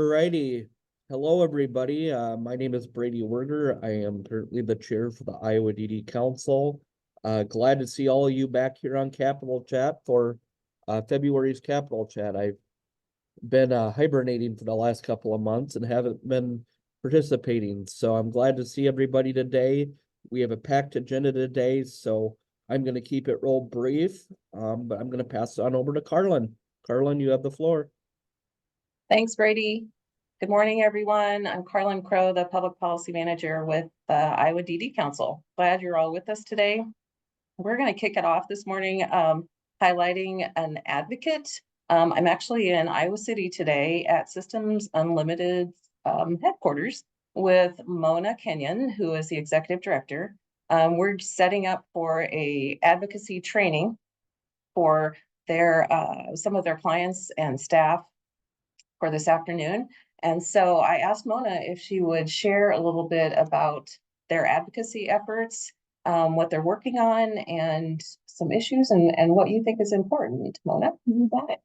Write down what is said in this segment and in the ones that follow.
Alrighty. Hello, everybody. My name is Brady Werder. I am currently the chair for the Iowa DD Council. Glad to see all of you back here on Capital Chat for February's Capital Chat. I've been hibernating for the last couple of months and haven't been participating. So I'm glad to see everybody today. We have a packed agenda today, so I'm going to keep it real brief, but I'm going to pass it on over to Carlin. Carlin, you have the floor. Thanks, Brady. Good morning, everyone. I'm Carlin Crow, the Public Policy Manager with the Iowa DD Council. Glad you're all with us today. We're going to kick it off this morning highlighting an advocate. I'm actually in Iowa City today at Systems Unlimited headquarters with Mona Kenyon, who is the Executive Director. We're setting up for a advocacy training for their some of their clients and staff for this afternoon. And so I asked Mona if she would share a little bit about their advocacy efforts, what they're working on, and some issues and what you think is important. Mona, you got it.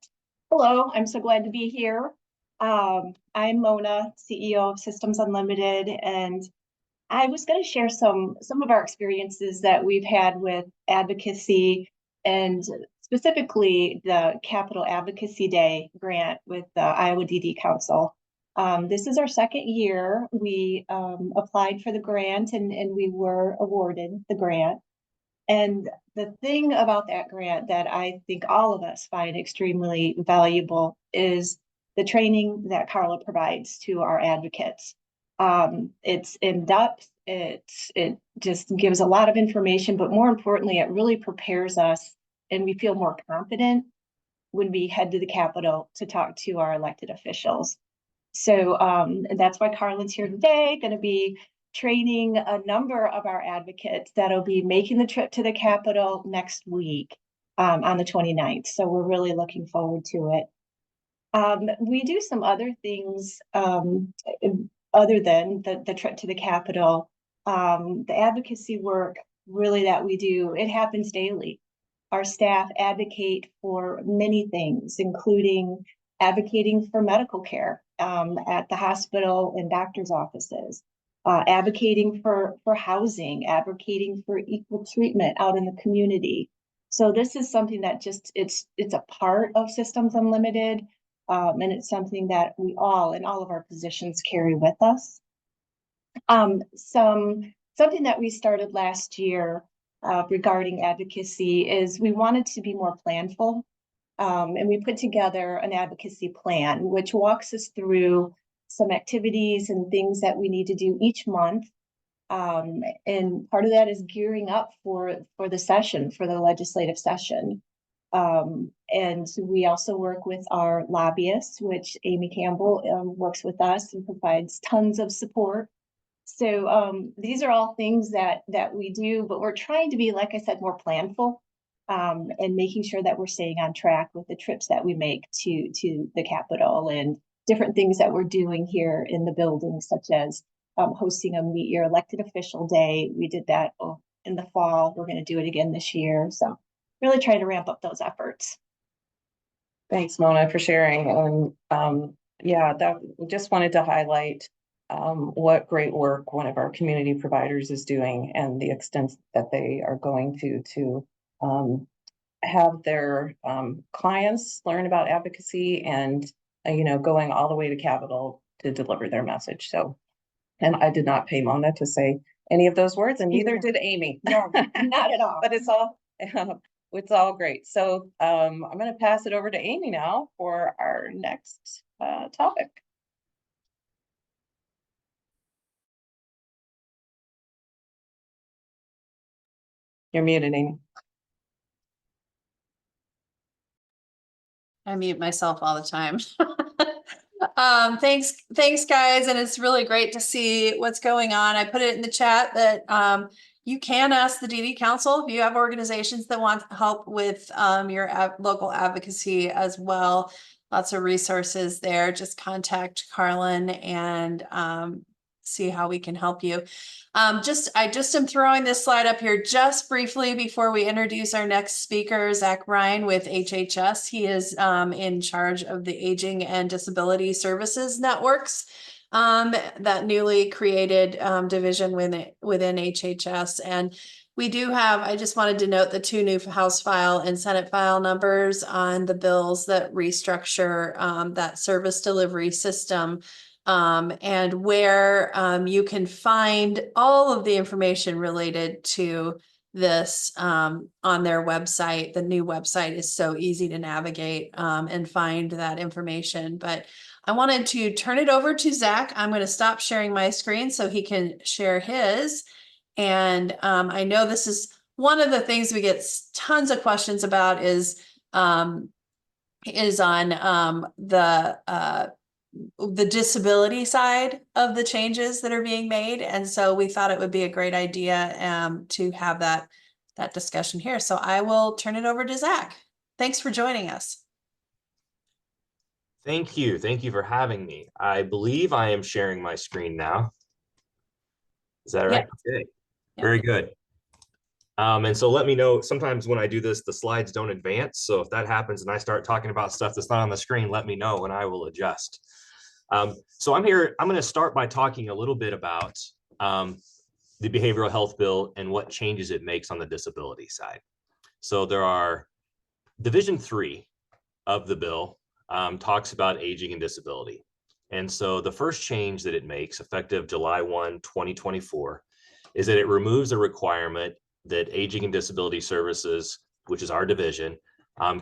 Hello, I'm so glad to be here. I'm Mona, CEO of Systems Unlimited, and I was going to share some of our experiences that we've had with advocacy, and specifically the Capital Advocacy Day grant with the Iowa DD Council. This is our second year. We applied for the grant and we were awarded the grant. And the thing about that grant that I think all of us find extremely valuable is the training that Carla provides to our advocates. It's in depth, it just gives a lot of information, but more importantly, it really prepares us and we feel more confident when we head to the Capitol to talk to our elected officials. So that's why Carlin's here today, going to be training a number of our advocates that'll be making the trip to the Capitol next week on the 29th. So we're really looking forward to it. We do some other things other than the trip to the Capitol. The advocacy work really that we do, it happens daily. Our staff advocate for many things, including advocating for medical care at the hospital and doctor's offices, advocating for housing, advocating for equal treatment out in the community. So this is something that just it's a part of Systems Unlimited, and it's something that we all in all of our positions carry with us. Something that we started last year regarding advocacy is we wanted to be more planful. And we put together an advocacy plan, which walks us through some activities and things that we need to do each month. And part of that is gearing up for the session, for the legislative session. And we also work with our lobbyists, which Amy Campbell works with us and provides tons of support. So these are all things that we do, but we're trying to be, like I said, more planful. And making sure that we're staying on track with the trips that we make to the Capitol and different things that we're doing here in the building, such as hosting a Meet Your Elected Official Day. We did that in the fall. We're going to do it again this year. So really trying to ramp up those efforts. Thanks, Mona, for sharing. And yeah, that we just wanted to highlight what great work one of our community providers is doing and the extent that they are going to have their clients learn about advocacy and going all the way to Capitol to deliver their message. So, and I did not pay Mona to say any of those words, and neither did Amy. No, not at all. But it's all great. So I'm going to pass it over to Amy now for our next topic. You're muted, Amy. I mute myself all the time. Thanks guys. And it's really great to see what's going on. I put it in the chat that you can ask the DD Council if you have organizations that want help with your local advocacy as well. Lots of resources there. Just contact Carlin and see how we can help you. I just am throwing this slide up here just briefly before we introduce our next speaker, Zach Ryan with HHS. He is in charge of the Aging and Disability Services Networks, that newly created division within HHS. And we do have, I just wanted to note the 2 new House file and Senate file numbers on the bills that restructure that service delivery system, and where you can find all of the information related to this on their website. The new website is so easy to navigate and find that information. But I wanted to turn it over to Zach. I'm going to stop sharing my screen so he can share his. And I know this is one of the things we get tons of questions about is on the disability side of the changes that are being made. And so we thought it would be a great idea to have that discussion here. So I will turn it over to Zach. Thanks for joining us. Thank you. Thank you for having me. I believe I am sharing my screen now. Is that right? Yeah. Okay. Yeah. Very good. And so let me know, sometimes when I do this, the slides don't advance. So if that happens and I start talking about stuff that's not on the screen, let me know and I will adjust. So I'm going to start by talking a little bit about the behavioral health bill and what changes it makes on the disability side. So there are Division 3 of the bill talks about aging and disability. And so the first change that it makes effective July 1, 2024, is that it removes a requirement that Aging and Disability Services, which is our division,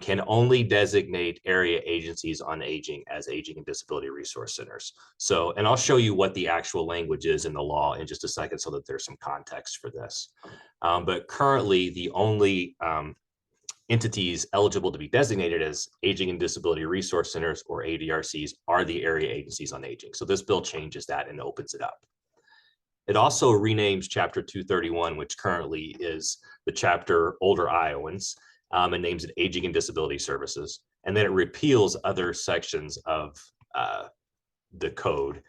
can only designate area agencies on aging as aging and disability resource centers. So, and I'll show you what the actual language is in the law in just a second so that there's some context for this. But currently the only entities eligible to be designated as Aging and Disability Resource Centers, or ADRCs, are the area agencies on aging. So this bill changes that and opens it up. It also renames Chapter 231, which currently is the chapter Older Iowans, and names it Aging and Disability Services. And then it repeals other sections of the code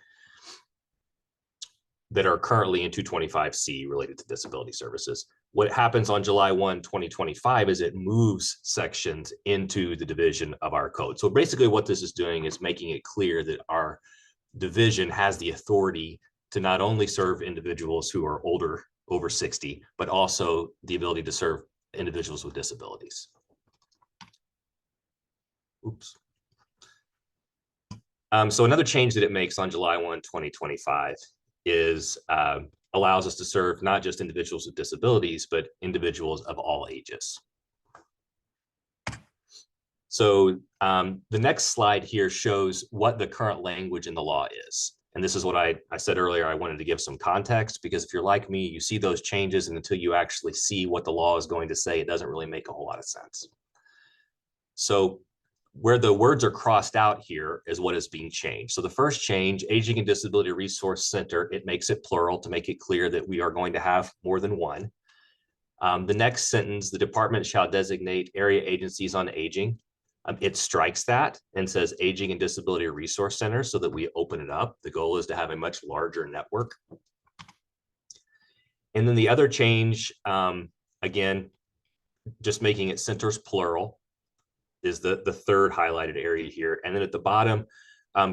that are currently in 225C related to disability services. What happens on July 1, 2025 is it moves sections into the division of our code. So basically what this is doing is making it clear that our division has the authority to not only serve individuals who are older, over 60, but also the ability to serve individuals with disabilities. Oops. So another change that it makes on July 1, 2025 is allows us to serve not just individuals with disabilities, but individuals of all ages. So the next slide here shows what the current language in the law is. And this is what I said earlier. I wanted to give some context, because if you're like me, you see those changes, and until you actually see what the law is going to say, it doesn't really make a whole lot of sense. So where the words are crossed out here is what is being changed. So the first change, Aging and Disability Resource Center, it makes it plural to make it clear that we are going to have more than one. The next sentence, the department shall designate area agencies on aging. It strikes that and says Aging and Disability Resource Center so that we open it up. The goal is to have a much larger network. And then the other change, again, just making it centers plural, is the third highlighted area here. And then at the bottom,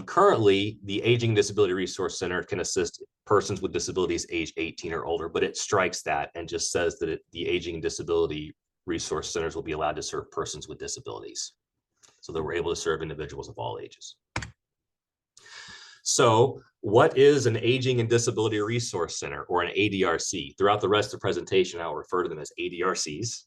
currently the Aging and Disability Resource Center can assist persons with disabilities age 18 or older, but it strikes that and just says that the Aging and Disability Resource Centers will be allowed to serve persons with disabilities, so that we're able to serve individuals of all ages. So what is an Aging and Disability Resource Center, or an ADRC? Throughout the rest of the presentation, I'll refer to them as ADRCs.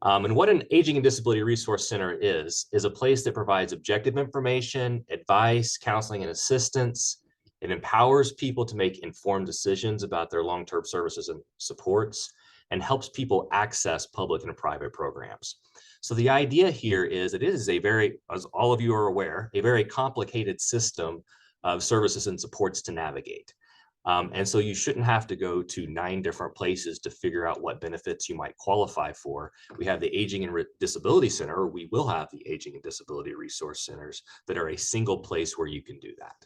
And what an Aging and Disability Resource Center is a place that provides objective information, advice, counseling, and assistance. It empowers people to make informed decisions about their long-term services and supports, and helps people access public and private programs. So the idea here is it is a very, as all of you are aware, a very complicated system of services and supports to navigate. And so you shouldn't have to go to 9 different places to figure out what benefits you might qualify for. We have the Aging and Disability Center, or we will have the Aging and Disability Resource Centers that are a single place where you can do that.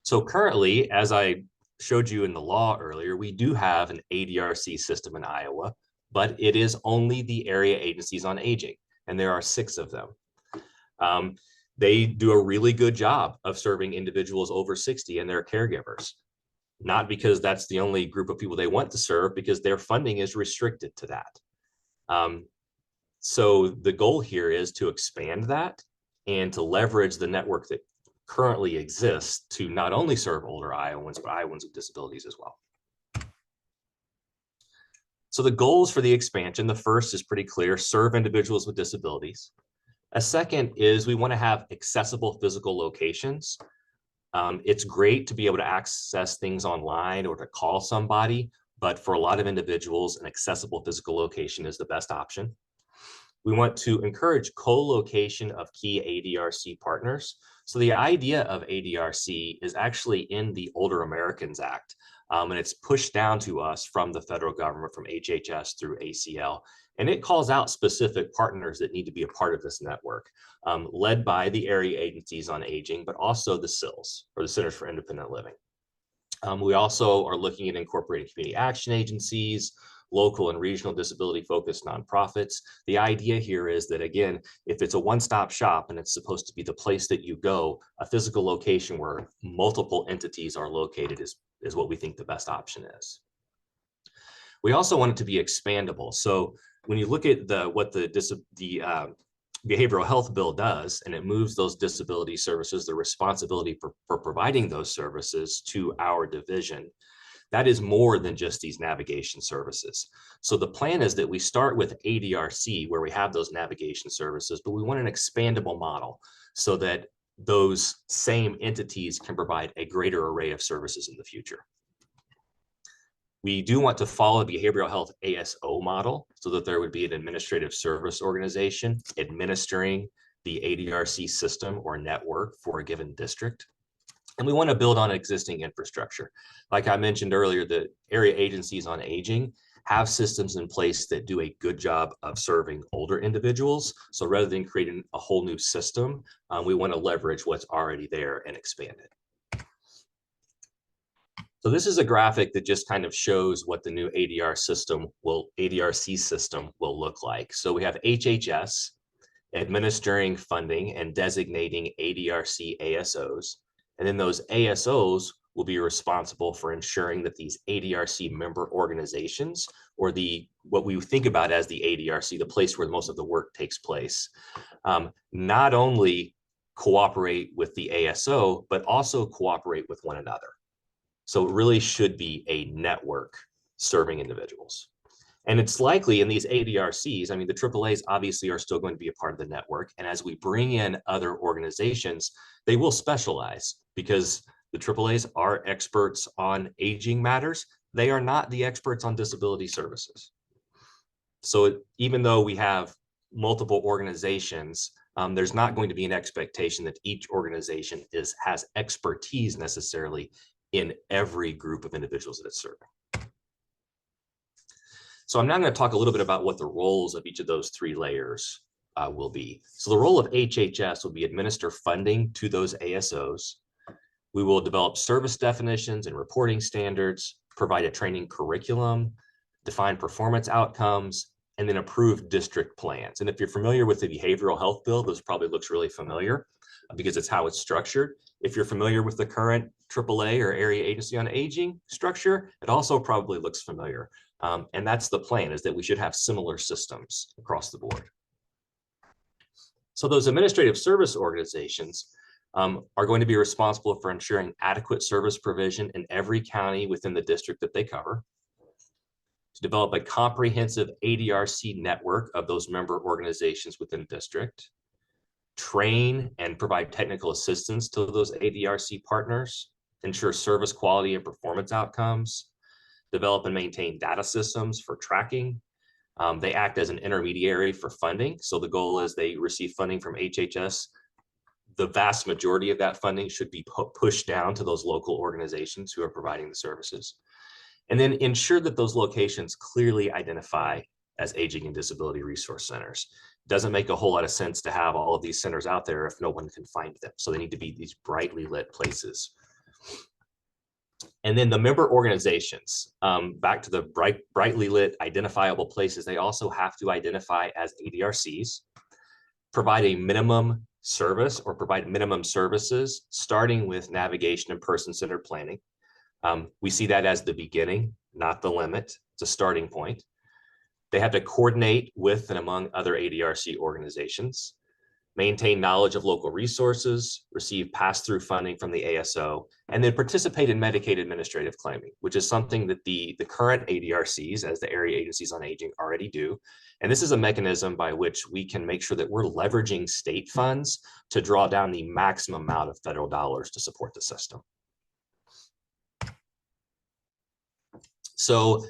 So currently, as I showed you in the law earlier, we do have an ADRC system in Iowa, but it is only the area agencies on aging, and there are 6 of them. They do a really good job of serving individuals over 60 and their caregivers, not because that's the only group of people they want to serve, because their funding is restricted to that. So the goal here is to expand that and to leverage the network that currently exists to not only serve older Iowans, but Iowans with disabilities as well. So the goals for the expansion, the first is pretty clear: serve individuals with disabilities. A second is we want to have accessible physical locations. It's great to be able to access things online or to call somebody, but for a lot of individuals, an accessible physical location is the best option. We want to encourage co-location of key ADRC partners. So the idea of ADRC is actually in the Older Americans Act, and it's pushed down to us from the federal government, from HHS through ACL. And it calls out specific partners that need to be a part of this network, led by the area agencies on aging, but also the CILs, or the Centers for Independent Living. We also are looking at incorporating community action agencies, local and regional disability-focused nonprofits. The idea here is that, again, if it's a one-stop shop and it's supposed to be the place that you go, a physical location where multiple entities are located is what we think the best option is. We also want it to be expandable. So when you look at what the behavioral health bill does, and it moves those disability services, the responsibility for providing those services to our division, that is more than just these navigation services. So the plan is that we start with ADRC, where we have those navigation services, but we want an expandable model so that those same entities can provide a greater array of services in the future. We do want to follow the behavioral health ASO model so that there would be an administrative service organization administering the ADRC system or network for a given district. And we want to build on existing infrastructure. Like I mentioned earlier, the area agencies on aging have systems in place that do a good job of serving older individuals. So rather than creating a whole new system, we want to leverage what's already there and expand it. So this is a graphic that just kind of shows what the new ADRC system will look like. So we have HHS administering funding and designating ADRC ASOs. And then those ASOs will be responsible for ensuring that these ADRC member organizations, or what we think about as the ADRC, the place where most of the work takes place, not only cooperate with the ASO, but also cooperate with one another. So it really should be a network serving individuals. And it's likely in these ADRCs, I mean, the AAAs obviously are still going to be a part of the network. And as we bring in other organizations, they will specialize, because the AAAs are experts on aging matters. They are not the experts on disability services. So even though we have multiple organizations, there's not going to be an expectation that each organization has expertise necessarily in every group of individuals that it's serving. So I'm now going to talk a little bit about what the roles of each of those 3 layers will be. So the role of HHS will be administer funding to those ASOs. We will develop service definitions and reporting standards, provide a training curriculum, define performance outcomes, and then approve district plans. And if you're familiar with the behavioral health bill, this probably looks really familiar because it's how it's structured. If you're familiar with the current AAA or area agency on aging structure, it also probably looks familiar. And that's the plan, is that we should have similar systems across the board. So those administrative service organizations are going to be responsible for ensuring adequate service provision in every county within the district that they cover, to develop a comprehensive ADRC network of those member organizations within the district, train and provide technical assistance to those ADRC partners, ensure service quality and performance outcomes, develop and maintain data systems for tracking. They act as an intermediary for funding. So the goal is they receive funding from HHS. The vast majority of that funding should be pushed down to those local organizations who are providing the services. And then ensure that those locations clearly identify as aging and disability resource centers. Doesn't make a whole lot of sense to have all of these centers out there if no one can find them. So they need to be these brightly lit places. And then the member organizations, back to the brightly lit identifiable places, they also have to identify as ADRCs, provide a minimum service or provide minimum services, starting with navigation and person-centered planning. We see that as the beginning, not the limit. It's a starting point. They have to coordinate with and among other ADRC organizations, maintain knowledge of local resources, receive pass-through funding from the ASO, and then participate in Medicaid administrative claiming, which is something that the current ADRCs, as the area agencies on aging, already do. And this is a mechanism by which we can make sure that we're leveraging state funds to draw down the maximum amount of federal dollars to support the system. So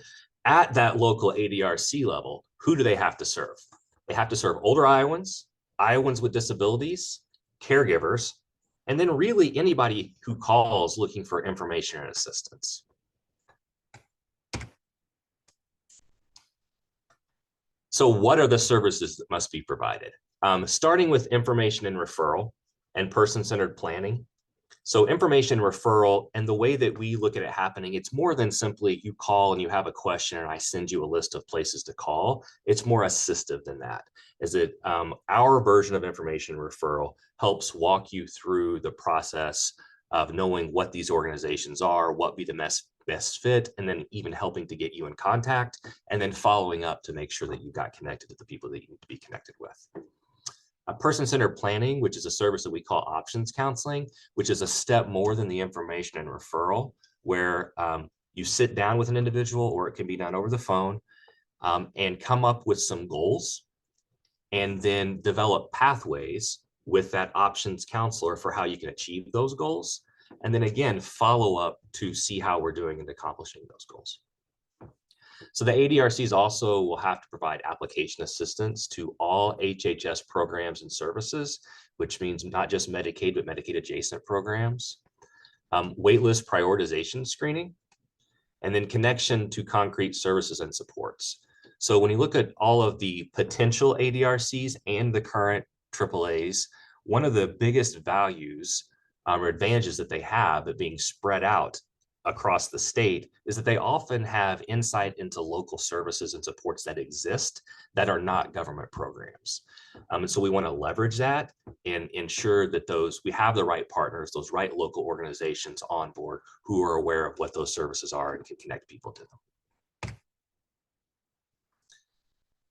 at that local ADRC level, who do they have to serve? They have to serve older Iowans, Iowans with disabilities, caregivers, and then really anybody who calls looking for information and assistance. So what are the services that must be provided? Starting with information and referral and person-centered planning. So information referral, and the way that we look at it happening, it's more than simply you call and you have a question and I send you a list of places to call. It's more assistive than that. Is it our version of information referral helps walk you through the process of knowing what these organizations are, what be the best fit, and then even helping to get you in contact, and then following up to make sure that you got connected to the people that you need to be connected with. Person-centered planning, which is a service that we call options counseling, which is a step more than the information and referral, where you sit down with an individual, or it can be done over the phone, and come up with some goals, and then develop pathways with that options counselor for how you can achieve those goals. And then again, follow up to see how we're doing in accomplishing those goals. So the ADRCs also will have to provide application assistance to all HHS programs and services, which means not just Medicaid, but Medicaid adjacent programs, waitlist prioritization screening, and then connection to concrete services and supports. So when you look at all of the potential ADRCs and the current AAAs, one of the biggest values or advantages that they have at being spread out across the state is that they often have insight into local services and supports that exist that are not government programs. And so we want to leverage that and ensure that we have the right partners, those right local organizations on board who are aware of what those services are and can connect people to them.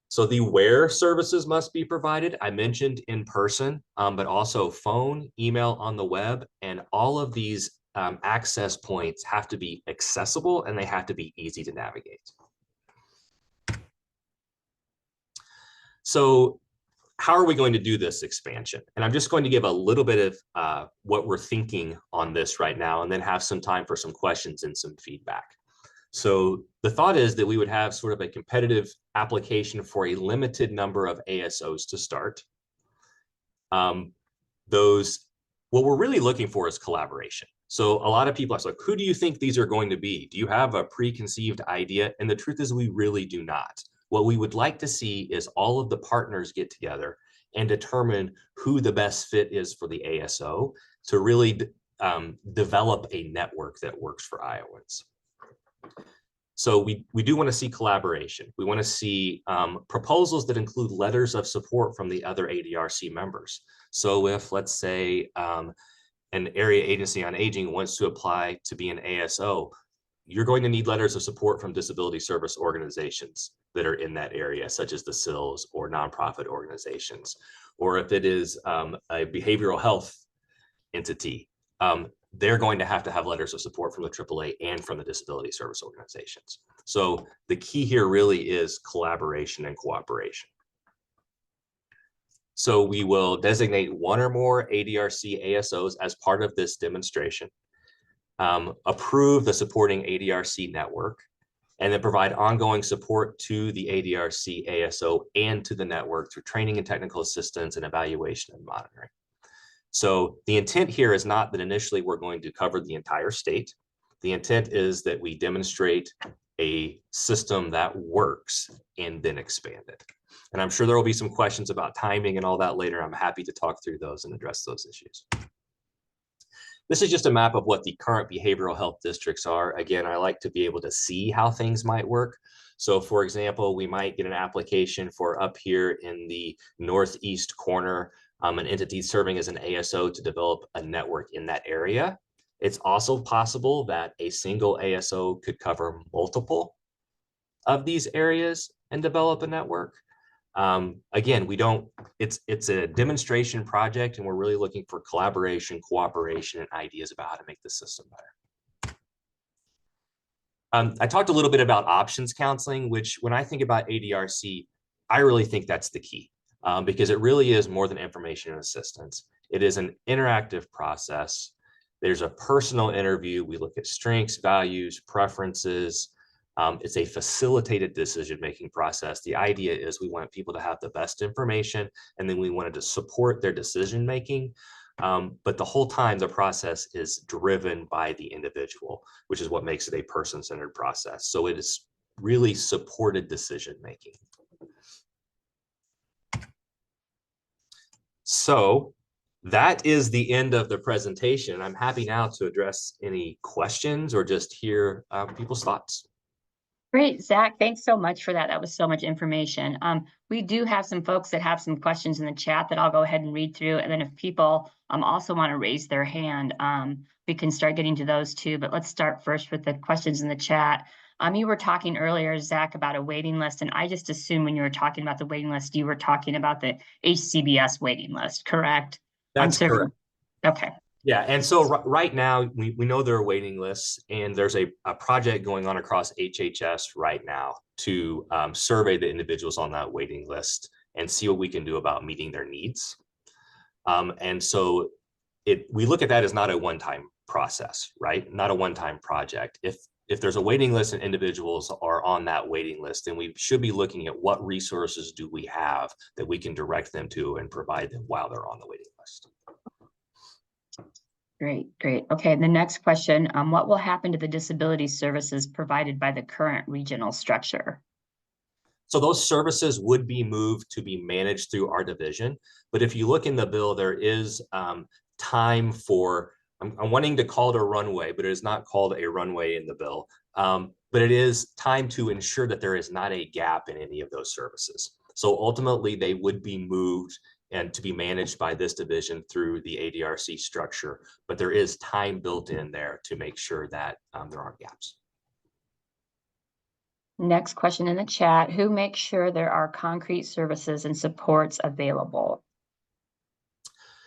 So the where services must be provided, I mentioned in person, but also phone, email, on the web, and all of these access points have to be accessible and they have to be easy to navigate. So how are we going to do this expansion? And I'm just going to give a little bit of what we're thinking on this right now, and then have some time for some questions and some feedback. So the thought is that we would have sort of a competitive application for a limited number of ASOs to start. What we're really looking for is collaboration. So a lot of people are like, who do you think these are going to be? Do you have a preconceived idea? And the truth is we really do not. What we would like to see is all of the partners get together and determine who the best fit is for the ASO to really develop a network that works for Iowans. So we do want to see collaboration. We want to see proposals that include letters of support from the other ADRC members. So if, let's say, an area agency on aging wants to apply to be an ASO, you're going to need letters of support from disability service organizations that are in that area, such as the SILs or nonprofit organizations. Or if it is a behavioral health entity, they're going to have letters of support from the AAA and from the disability service organizations. So the key here really is collaboration and cooperation. So we will designate one or more ADRC ASOs as part of this demonstration, approve the supporting ADRC network, and then provide ongoing support to the ADRC ASO and to the network through training and technical assistance and evaluation and monitoring. So the intent here is not that initially we're going to cover the entire state. The intent is that we demonstrate a system that works and then expand it. And I'm sure there will be some questions about timing and all that later. I'm happy to talk through those and address those issues. This is just a map of what the current behavioral health districts are. Again, I like to be able to see how things might work. So for example, we might get an application for up here in the northeast corner, an entity serving as an ASO to develop a network in that area. It's also possible that a single ASO could cover multiple of these areas and develop a network. Again, it's a demonstration project, and we're really looking for collaboration, cooperation, and ideas about how to make the system better. I talked a little bit about options counseling, which when I think about ADRC, I really think that's the key, because it really is more than information and assistance. It is an interactive process. There's a personal interview. We look at strengths, values, preferences. It's a facilitated decision-making process. The idea is we want people to have the best information, and then we wanted to support their decision-making. But the whole time, the process is driven by the individual, which is what makes it a person-centered process. So it is really supported decision-making. So that is the end of the presentation. I'm happy now to address any questions or just hear people's thoughts. Great, Zach, thanks so much for that. That was so much information. We do have some folks that have some questions in the chat that I'll go ahead and read through. And then if people also want to raise their hand, we can start getting to those too. But let's start first with the questions in the chat. You were talking earlier, Zach, about a waiting list. And I just assumed when you were talking about the waiting list, you were talking about the HCBS waiting list, correct? That's correct. Okay. Yeah, and so right now, we know there are waiting lists, and there's a project going on across HHS right now to survey the individuals on that waiting list and see what we can do about meeting their needs. And so we look at that as not a one-time process, right? Not a one-time project. If there's a waiting list and individuals are on that waiting list, then we should be looking at what resources do we have that we can direct them to and provide them while they're on the waiting list. Great, great. Okay, the next question, what will happen to the disability services provided by the current regional structure? So those services would be moved to be managed through our division. But if you look in the bill, there is time for, I'm wanting to call it a runway, but it is not called a runway in the bill. But it is time to ensure that there is not a gap in any of those services. So ultimately, they would be moved and to be managed by this division through the ADRC structure. But there is time built in there to make sure that there aren't gaps. Next question in the chat, who makes sure there are concrete services and supports available?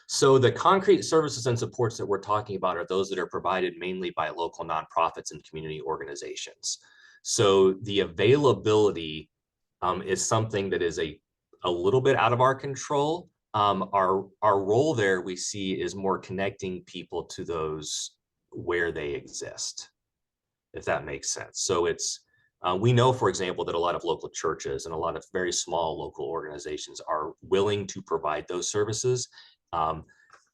So the concrete services and supports that we're talking about are those that are provided mainly by local nonprofits and community organizations. So the availability is something that is a little bit out of our control. Our role there we see is more connecting people to those where they exist, if that makes sense. So it's we know, for example, that a lot of local churches and a lot of very small local organizations are willing to provide those services.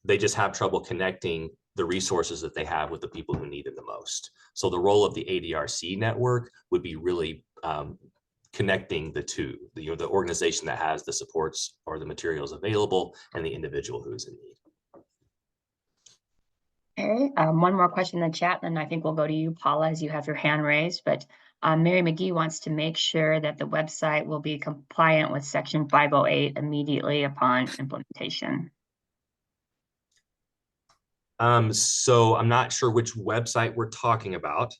They just have trouble connecting the resources that they have with the people who need them the most. So the role of the ADRC network would be really connecting the two, the organization that has the supports or the materials available and the individual who is in need. Okay, one more question in the chat, and I think we'll go to you, Paula, as you have your hand raised. But Mary McGee wants to make sure that the website will be compliant with Section 508 immediately upon implementation. So I'm not sure which website we're talking about.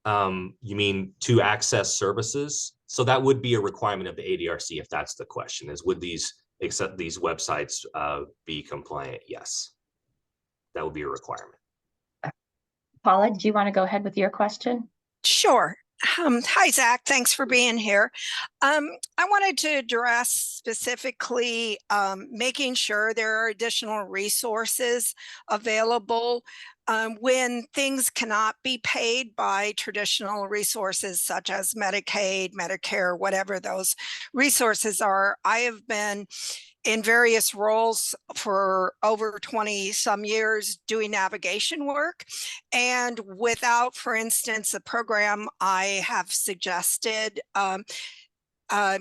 You mean to access services? So that would be a requirement of the ADRC if that's the question, is would these websites be compliant? Yes, that would be a requirement. Paula, do you want to go ahead with your question? Sure. Hi, Zach. Thanks for being here. I wanted to address specifically making sure there are additional resources available when things cannot be paid by traditional resources such as Medicaid, Medicare, whatever those resources are. I have been in various roles for over 20 some years doing navigation work. And without, for instance, a program I have suggested,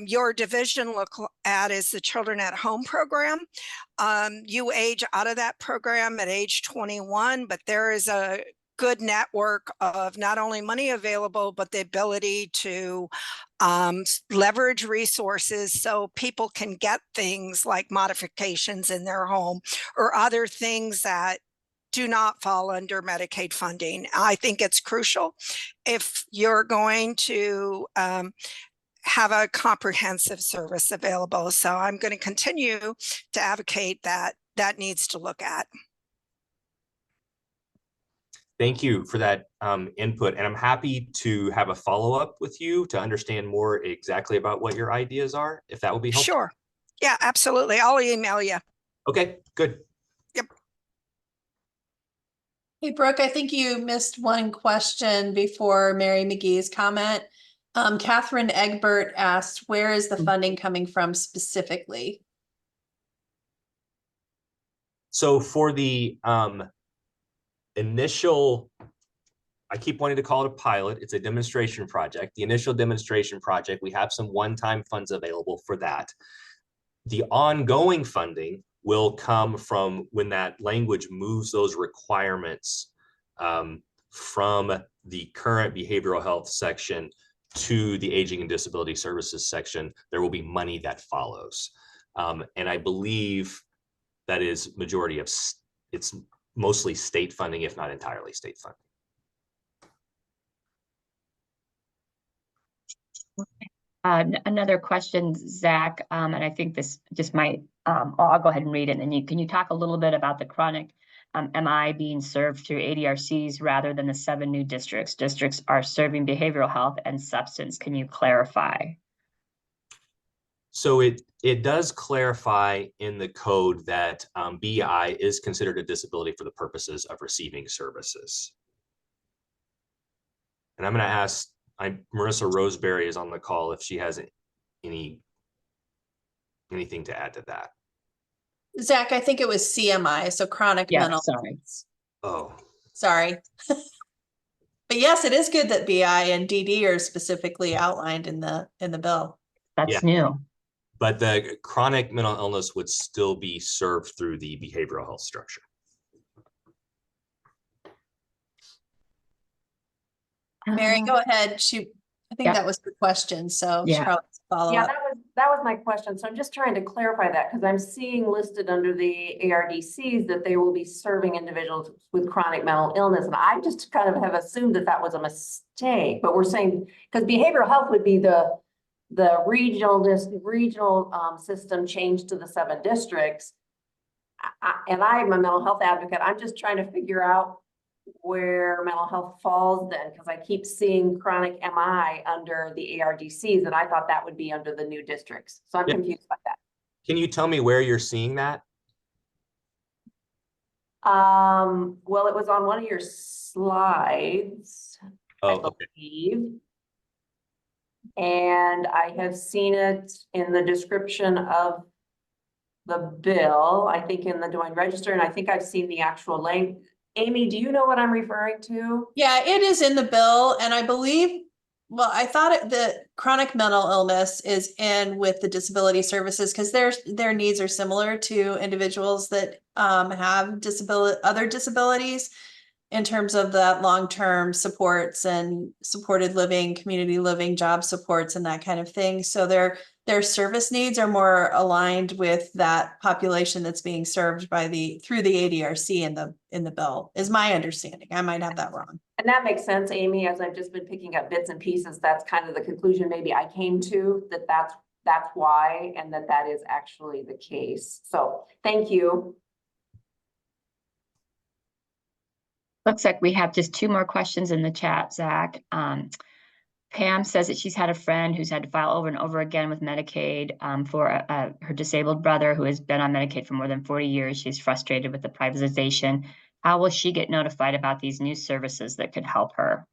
your division look at is the Children at Home program. You age out of that program at age 21, but there is a good network of not only money available, but the ability to leverage resources so people can get things like modifications in their home or other things that do not fall under Medicaid funding. I think it's crucial if you're going to have a comprehensive service available. So I'm going to continue to advocate that that needs to look at. Thank you for that input. And I'm happy to have a follow-up with you to understand more exactly about what your ideas are, if that will be helpful. Sure. Yeah, absolutely. I'll email you. Okay, good. Yep. Hey, Brooke, I think you missed one question before Mary McGee's comment. Catherine Egbert asked, where is the funding coming from specifically? So for the initial, I keep wanting to call it a pilot. It's a demonstration project. The initial demonstration project, we have some one-time funds available for that. The ongoing funding will come from when that language moves those requirements from the current behavioral health section to the aging and disability services section. There will be money that follows. And I believe that is majority of, it's mostly state funding, if not entirely state funding. Another question, Zach, and I think this just might, I'll go ahead and read it. And then can you talk a little bit about the chronic MI being served through ADRCs rather than the 7 new districts? Districts are serving behavioral health and substance. Can you clarify? So it does clarify in the code that BI is considered a disability for the purposes of receiving services. And I'm going to ask, Marissa Roseberry is on the call if she has anything to add to that. Zach, I think it was CMI, so chronic mental. Sorry. Oh, Sorry. But yes, it is good that BI and DD are specifically outlined in the bill. That's new. But the chronic mental illness would still be served through the behavioral health structure. Mary, go ahead. I think that was the question, so she probably follow Yeah, up. that was my question. So I'm just trying to clarify that because I'm seeing listed under the ARDCs that they will be serving individuals with chronic mental illness. And I just kind of have assumed that that was a mistake, but we're saying, because behavioral health would be the regional system changed to the 7 districts. And I'm a mental health advocate. I'm just trying to figure out where mental health falls then, because I keep seeing chronic MI under the ARDCs, and I thought that would be under the new districts. So I'm confused by that. Can you tell me where you're seeing that? Well, it was on one of your slides, I believe. And I have seen it in the description of the bill, I think in the Des Moines Register, and I think I've seen the actual length. Amy, do you know what I'm referring to? Yeah, it is in the bill, and I believe, well, I thought the chronic mental illness is in with the disability services because their needs are similar to individuals that have other disabilities in terms of that long-term supports and supported living, community living, job supports, and that kind of thing. So their service needs are more aligned with that population that's being served by through the ADRC in the bill, is my understanding. I might have that wrong. And that makes sense, Amy, as I've just been picking up bits and pieces. That's kind of the conclusion maybe I came to, that's why, and that is actually the case. So thank you. Looks like we have just 2 more questions in the chat, Zach. Pam says that she's had a friend who's had to file over and over again with Medicaid for her disabled brother who has been on Medicaid for more than 40 years. She's frustrated with the privatization. How will she get notified about these new services that could help her?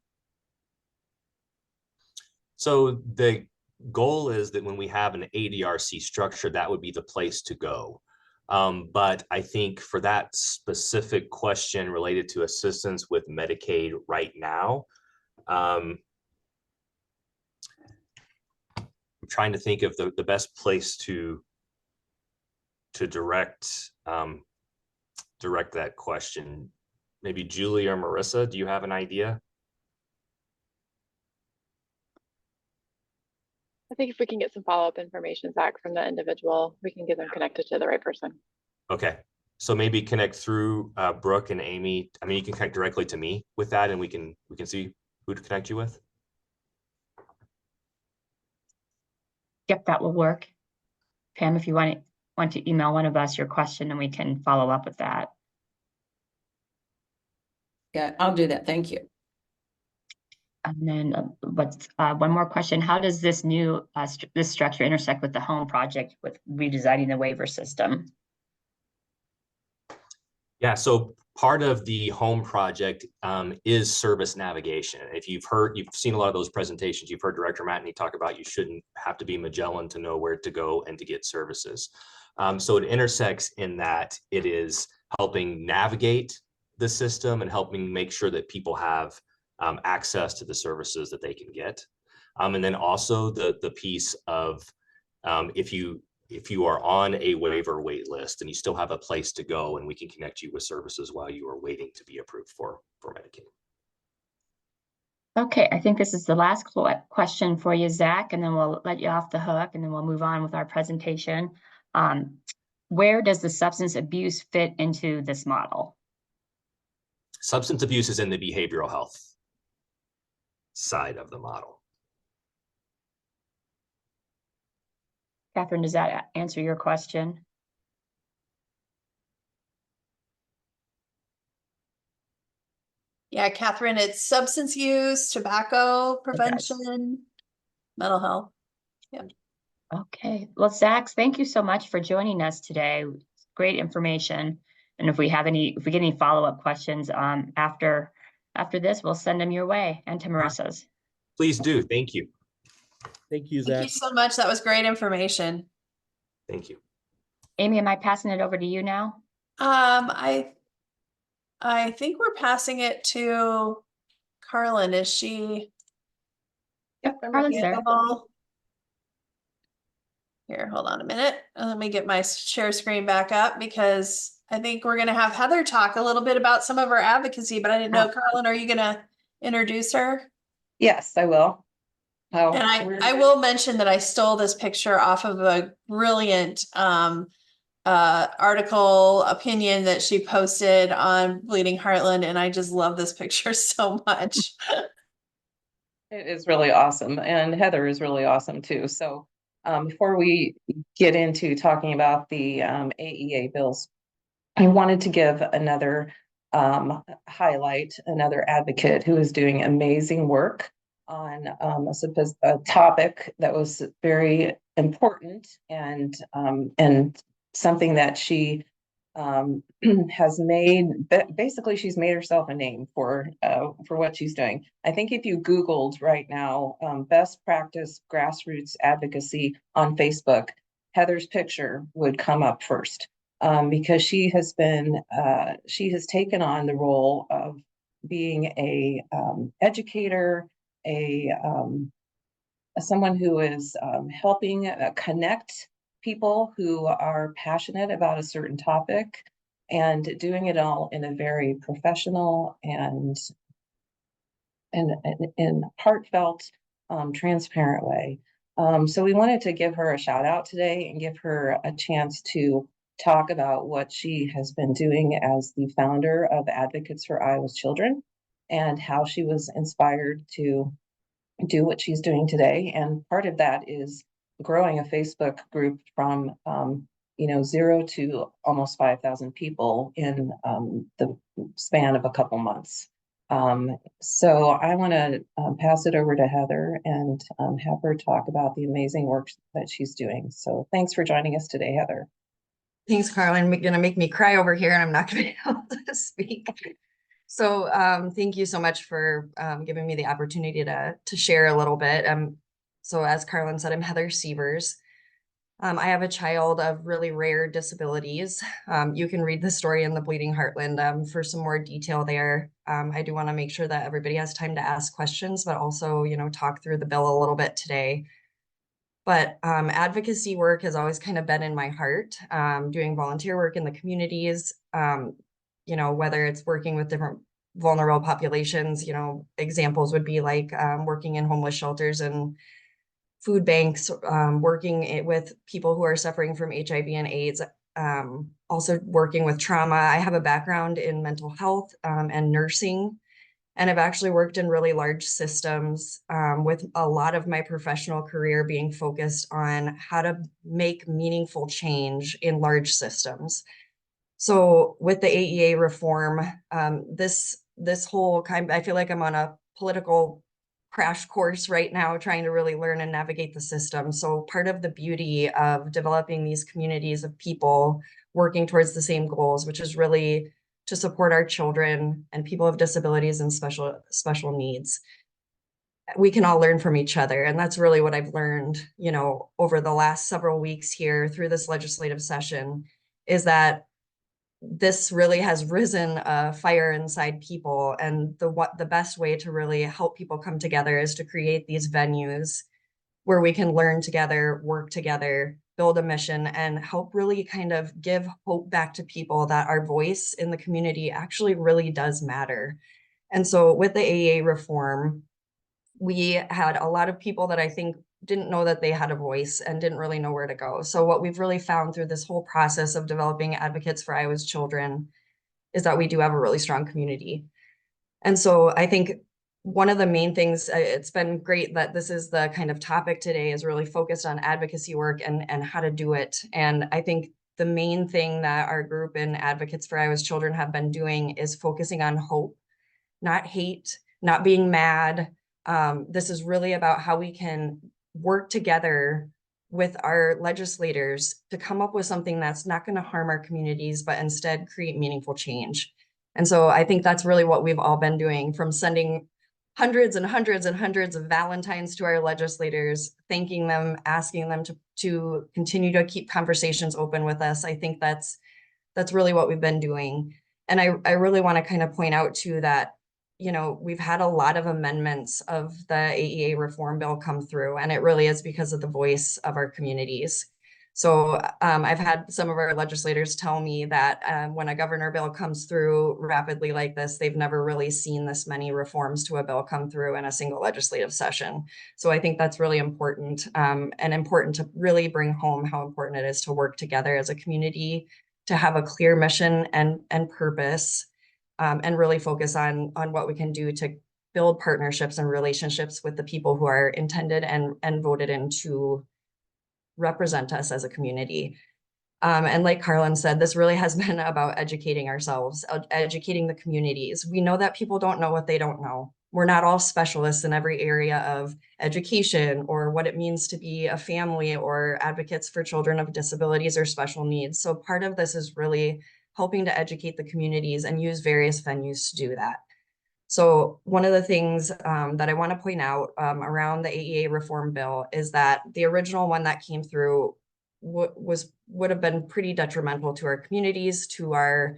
So the goal is that when we have an ADRC structure, that would be the place to go. But I think for that specific question related to assistance with Medicaid right now, trying to think of the best place to direct that question. Maybe Julie or Marissa, do you have an idea? I think if we can get some follow-up information, Zach, from the individual, we can get them connected to the right person. Okay, so maybe connect through Brooke and Amy. I mean, you can connect directly to me with that, and we can see who to connect you with. Yep, that will work. Pam, if you want to email one of us your question, and we can follow up with that. Yeah, I'll do that. Thank you. And then one more question. How does this new this structure intersect with the home project with redesigning the waiver system? Yeah, so part of the home project is service navigation. If you've seen a lot of those presentations, you've heard Director Matney talk about you shouldn't have to be Magellan to know where to go and to get services. So it intersects in that it is helping navigate the system and helping make sure that people have access to the services that they can get. And then also the piece of if you are on a waiver wait list and you still have a place to go, and we can connect you with services while you are waiting to be approved for Medicaid. Okay, I think this is the last question for you, Zach, and then we'll let you off the hook, and then we'll move on with our presentation. Where does the substance abuse fit into this model? Substance abuse is in the behavioral health side of the model. Catherine, does that answer your question? Yeah, Catherine, it's substance use, tobacco prevention, mental health. Yeah. Okay, well, Zach, thank you so much for joining us today. Great information. And if we get any follow-up questions after this, we'll send them your way and to Marissa's. Please do. Thank you. Thank you, Thank Zach. you so much. That was great information. Thank you. Amy, am I passing it over to you now? I think we're passing it to Carlin. Is she? Yep, Carlin's there. Here, hold on a minute. Let me get my share screen back up, because I think we're going to have Heather talk a little bit about some of our advocacy, but I didn't know, Carlin, are you going to introduce her? Yes, I will. And I will mention that I stole this picture off of a brilliant article opinion that she posted on Bleeding Heartland, and I just love this picture so much. It is really awesome, and Heather is really awesome too. So before we get into talking about the AEA bills, I wanted to give another highlight, another advocate who is doing amazing work on a topic that was very important and something that she has made. Basically, she's made herself a name for what she's doing. I think if you Googled right now best practice grassroots advocacy on Facebook, Heather's picture would come up first, because she has taken on the role of being a educator, someone who is helping connect people who are passionate about a certain topic, and doing it all in a very professional and heartfelt, transparent way. So we wanted to give her a shout out today and give her a chance to talk about what she has been doing as the founder of Advocates for Iowa's Children, and how she was inspired to do what she's doing today. And part of that is growing a Facebook group from 0 to almost 5,000 people in the span of a couple months. So I want to pass it over to Heather and have her talk about the amazing work that she's doing. So thanks for joining us today, Heather. Thanks, Carlin. You're gonna make me cry over here, and I'm not gonna be able to speak. So thank you so much for giving me the opportunity to share a little bit. So as Carlin said, I'm Heather Sievers. I have a child of really rare disabilities. You can read the story in the Bleeding Heartland for some more detail there. I do want to make sure that everybody has time to ask questions, but also, talk through the bill a little bit today. But advocacy work has always kind of been in my heart, doing volunteer work in the communities, you know, whether it's working with different vulnerable populations, you know, examples would be like working in homeless shelters and food banks, working with people who are suffering from HIV and AIDS, also working with trauma. I have a background in mental health and nursing, and I've actually worked in really large systems with a lot of my professional career being focused on how to make meaningful change in large systems. So with the AEA reform, this whole kind, I feel like I'm on a political crash course right now, trying to really learn and navigate the system. So part of the beauty of developing these communities of people working towards the same goals, which is really to support our children and people with disabilities and special needs. We can all learn from each other. And that's really what I've learned, you know, over the last several weeks here through this legislative session, is that this really has risen a fire inside people. And the best way to really help people come together is to create these venues where we can learn together, work together, build a mission, and help really kind of give hope back to people that our voice in the community actually really does matter. And so with the AEA reform, we had a lot of people that I think didn't know that they had a voice and didn't really know where to go. So what we've really found through this whole process of developing advocates for Iowa's children is that we do have a really strong community. And so I think one of the main things, it's been great that this is the kind of topic today, is really focused on advocacy work and how to do it. And I think the main thing that our group in Advocates for Iowa's Children have been doing is focusing on hope, not hate, not being mad. This is really about how we can work together with our legislators to come up with something that's not going to harm our communities, but instead create meaningful change. And so I think that's really what we've all been doing, from sending hundreds and hundreds and hundreds of Valentines to our legislators, thanking them, asking them to continue to keep conversations open with us. I think that's really what we've been doing. And I really want to kind of point out too that, you know, we've had a lot of amendments of the AEA reform bill come through, and it really is because of the voice of our communities. So I've had some of our legislators tell me that when a governor bill comes through rapidly like this, they've never really seen this many reforms to a bill come through in a single legislative session. So I think that's really important, and important to really bring home how important it is to work together as a community, to have a clear mission and purpose, and really focus on what we can do to build partnerships and relationships with the people who are intended and voted in to represent us as a community. And like Carlin said, this really has been about educating ourselves, educating the communities. We know that people don't know what they don't know. We're not all specialists in every area of education or what it means to be a family or advocates for children of disabilities or special needs. So part of this is really helping to educate the communities and use various venues to do that. So one of the things that I want to point out around the AEA reform bill is that the original one that came through would have been pretty detrimental to our communities, to our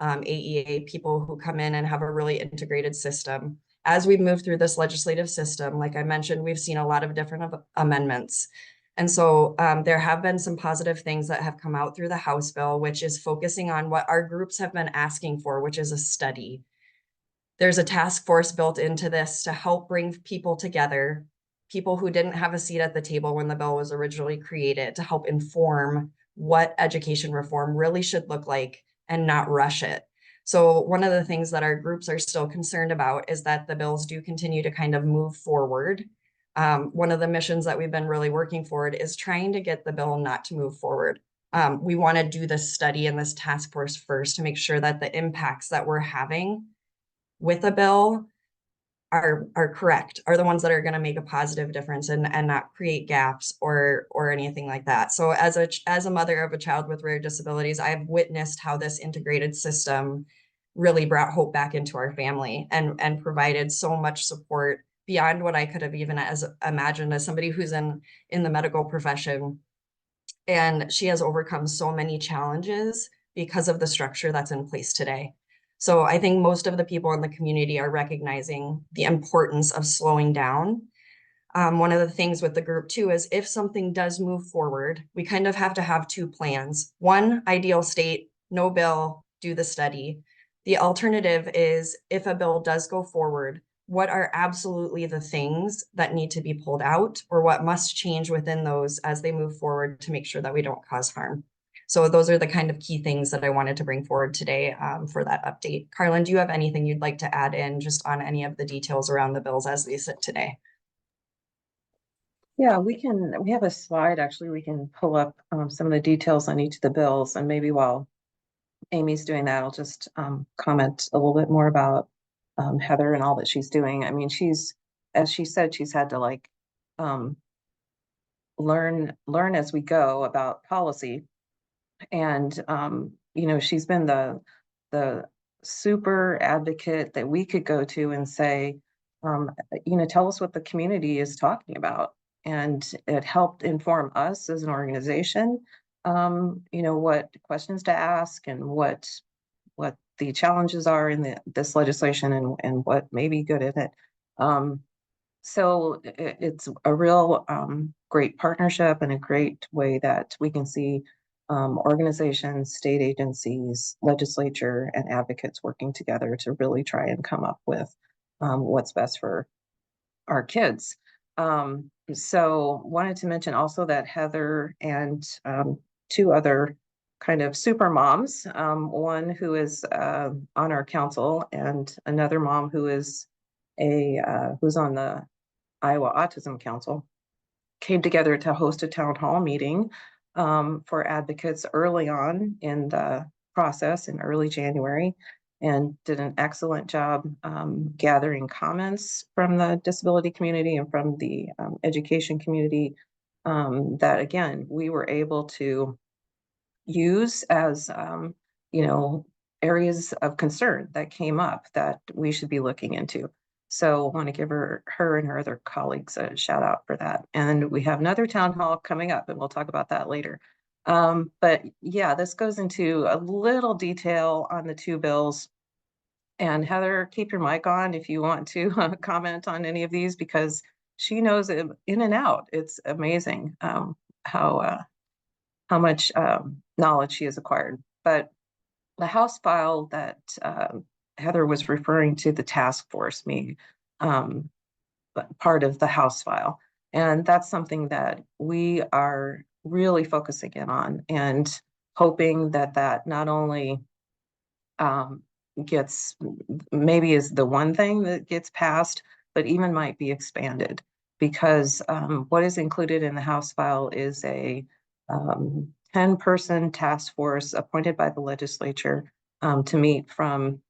AEA people who come in and have a really integrated system. As we've moved through this legislative system, like I mentioned, we've seen a lot of different amendments. And so there have been some positive things that have come out through the House bill, which is focusing on what our groups have been asking for, which is a study. There's a task force built into this to help bring people together, people who didn't have a seat at the table when the bill was originally created, to help inform what education reform really should look like and not rush it. So one of the things that our groups are still concerned about is that the bills do continue to kind of move forward. One of the missions that we've been really working forward is trying to get the bill not to move forward. We want to do this study and this task force first to make sure that the impacts that we're having with a bill are correct, are the ones that are going to make a positive difference and not create gaps or anything like that. So as a mother of a child with rare disabilities, I've witnessed how this integrated system really brought hope back into our family and provided so much support beyond what I could have even imagined as somebody who's in the medical profession. And she has overcome so many challenges because of the structure that's in place today. So I think most of the people in the community are recognizing the importance of slowing down. One of the things with the group too is if something does move forward, we kind of have to have two plans. One, ideal state, no bill, do the study. The alternative is if a bill does go forward, what are absolutely the things that need to be pulled out or what must change within those as they move forward to make sure that we don't cause harm. So those are the kind of key things that I wanted to bring forward today for that update. Carlin, do you have anything you'd like to add in just on any of the details around the bills as they sit today? Yeah, we have a slide, actually, we can pull up some of the details on each of the bills, and maybe while Amy's doing that, I'll just comment a little bit more about Heather and all that she's doing. I mean, as she said, she's had to like learn as we go about policy. And she's been the super advocate that we could go to and say, tell us what the community is talking about. And it helped inform us as an organization, what questions to ask and what the challenges are in this legislation and what may be good in it. So it's a real great partnership and a great way that we can see organizations, state agencies, legislature, and advocates working together to really try and come up with what's best for our kids. So wanted to mention also that Heather and two other kind of super moms, one who is on our council and another mom who is who's on the Iowa Autism Council, came together to host a town hall meeting for advocates early on in the process in early January, and did an excellent job gathering comments from the disability community and from the education community that, again, we were able to use as, areas of concern that came up that we should be looking into. So I want to give her and her other colleagues a shout out for that. And we have another town hall coming up, and we'll talk about that later. But yeah, this goes into a little detail on the two bills. And Heather, keep your mic on if you want to comment on any of these, because she knows it in and out. It's amazing how much knowledge she has acquired. But the House file that Heather was referring to, the task force meeting, part of the House file. And that's something that we are really focusing in on and hoping that not only maybe is the one thing that gets passed, but even might be expanded, because what is included in the House file is a 10-person task force appointed by the legislature to meet from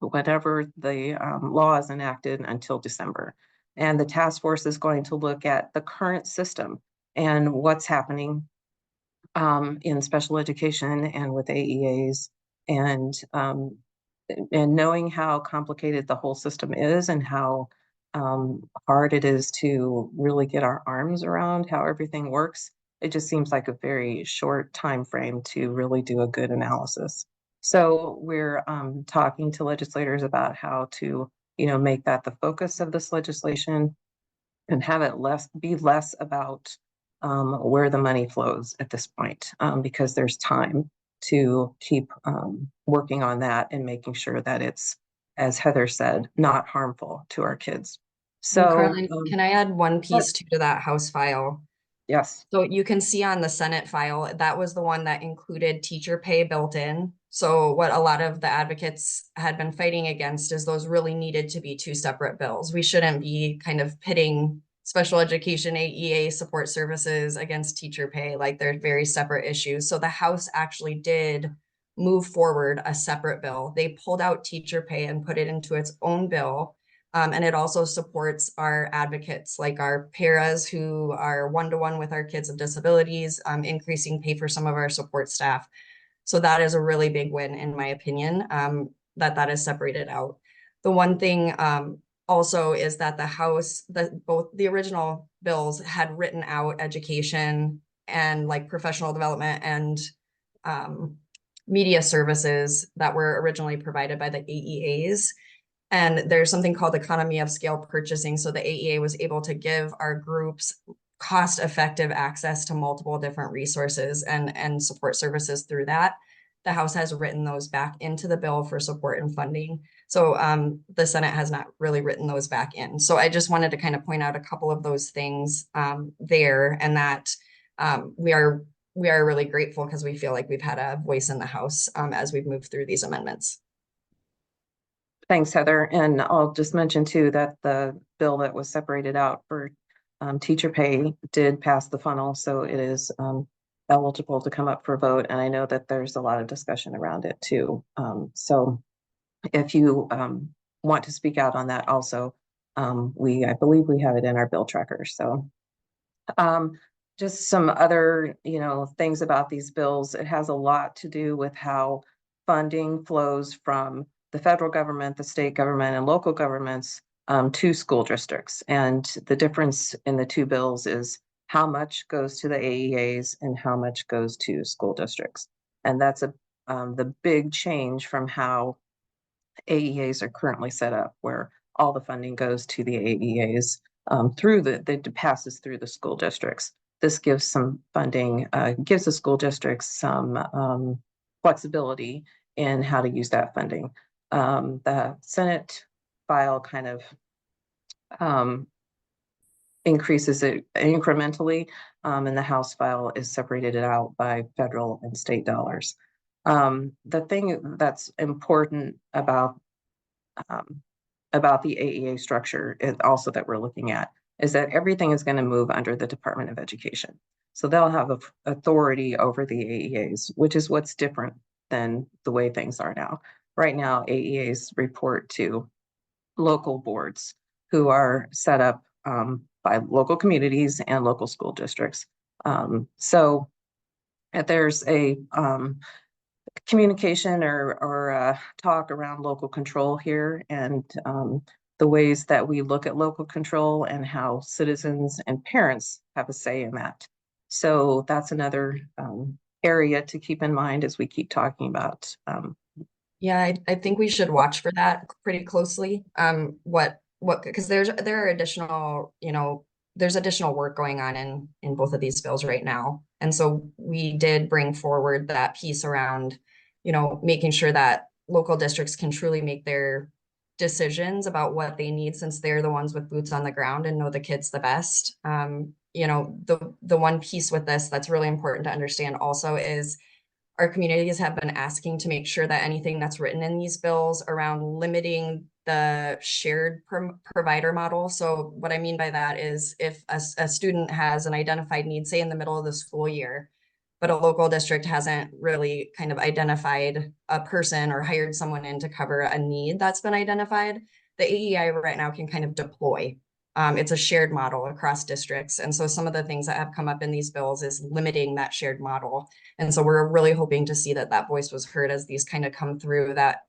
whatever the law is enacted until December. And the task force is going to look at the current system and what's happening in special education and with AEAs, and knowing how complicated the whole system is and how hard it is to really get our arms around how everything works. It just seems like a very short time frame to really do a good analysis. So we're talking to legislators about how to, make that the focus of this legislation and have it be less about where the money flows at this point, because there's time to keep working on that and making sure that it's, as Heather said, not harmful to our kids. So Carlin, can I add one piece to that House file? Yes. So you can see on the Senate file, that was the one that included teacher pay built in. So what a lot of the advocates had been fighting against is those really needed to be two separate bills. We shouldn't be kind of pitting special education AEA support services against teacher pay, like they're very separate issues. So the House actually did move forward a separate bill. They pulled out teacher pay and put it into its own bill. And it also supports our advocates, like our paras who are one-to-one with our kids with disabilities, increasing pay for some of our support staff. So that is a really big win, in my opinion, that is separated out. The one thing also is that the House, both the original bills had written out education and like professional development and media services that were originally provided by the AEAs. And there's something called economy of scale purchasing. So the AEA was able to give our groups cost-effective access to multiple different resources and support services through that. The House has written those back into the bill for support and funding. So the Senate has not really written those back in. So I just wanted to kind of point out a couple of those things there, and that we are really grateful because we feel like we've had a voice in the House as we've moved through these amendments. Thanks, Heather. And I'll just mention too that the bill that was separated out for teacher pay did pass the funnel, so it is eligible to come up for vote. And I know that there's a lot of discussion around it too. So if you want to speak out on that also, I believe we have it in our bill tracker. So just some other, things about these bills. It has a lot to do with how funding flows from the federal government, the state government, and local governments to school districts. And the difference in the two bills is how much goes to the AEAs and how much goes to school districts. And that's the big change from how AEAs are currently set up, where all the funding goes to the AEAs that passes through the school districts. This gives some funding, gives the school districts some flexibility in how to use that funding. The Senate file kind of increases it incrementally, and the House file is separated out by federal and state dollars. The thing that's important about the AEA structure is also that we're looking at is that everything is going to move under the Department of Education. So they'll have authority over the AEAs, which is what's different than the way things are now. Right now, AEAs report to local boards who are set up by local communities and local school districts. So there's a communication or talk around local control here, and the ways that we look at local control and how citizens and parents have a say in that. So that's another area to keep in mind as we keep talking about. Yeah, I think we should watch for that pretty closely. Because there are additional, there's additional work going on in both of these bills right now. And so we did bring forward that piece around, making sure that local districts can truly make their decisions about what they need, since they're the ones with boots on the ground and know the kids the best. The one piece with this that's really important to understand also is our communities have been asking to make sure that anything that's written in these bills around limiting the shared provider model. So what I mean by that is if a student has an identified need, say in the middle of the school year, but a local district hasn't really kind of identified a person or hired someone in to cover a need that's been identified, the AEI right now can kind of deploy. It's a shared model across districts. And so some of the things that have come up in these bills is limiting that shared model. And so we're really hoping to see that voice was heard as these kind of come through, that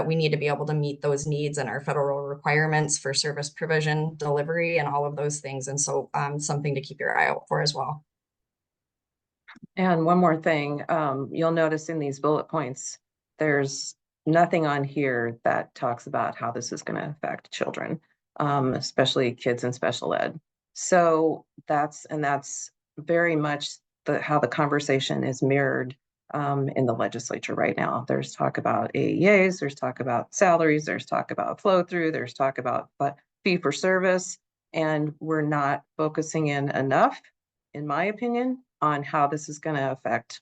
we need to be able to meet those needs and our federal requirements for service provision, delivery, and all of those things. And so something to keep your eye out for as well. And one more thing, you'll notice in these bullet points, there's nothing on here that talks about how this is going to affect children, especially kids in special ed. So that's very much how the conversation is mirrored in the legislature right now. There's talk about AEAs, there's talk about salaries, there's talk about flow through, there's talk about fee for service, and we're not focusing in enough, in my opinion, on how this is going to affect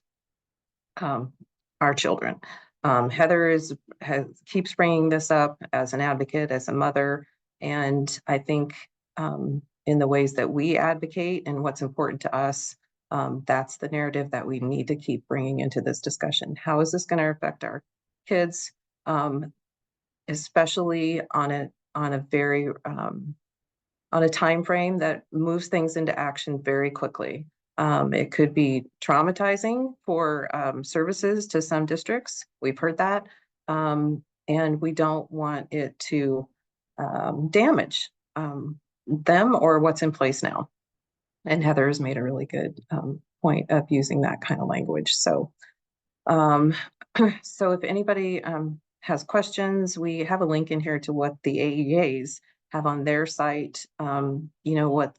our children. Heather keeps bringing this up as an advocate, as a mother, and I think in the ways that we advocate and what's important to us, that's the narrative that we need to keep bringing into this discussion. How is this going to affect our kids, especially on a very on a time frame that moves things into action very quickly. It could be traumatizing for services to some districts. We've heard that. And we don't want it to damage them or what's in place now. And Heather has made a really good point of using that kind of language. So, so if anybody has questions, we have a link in here to what the AEAs have on their site. You know, what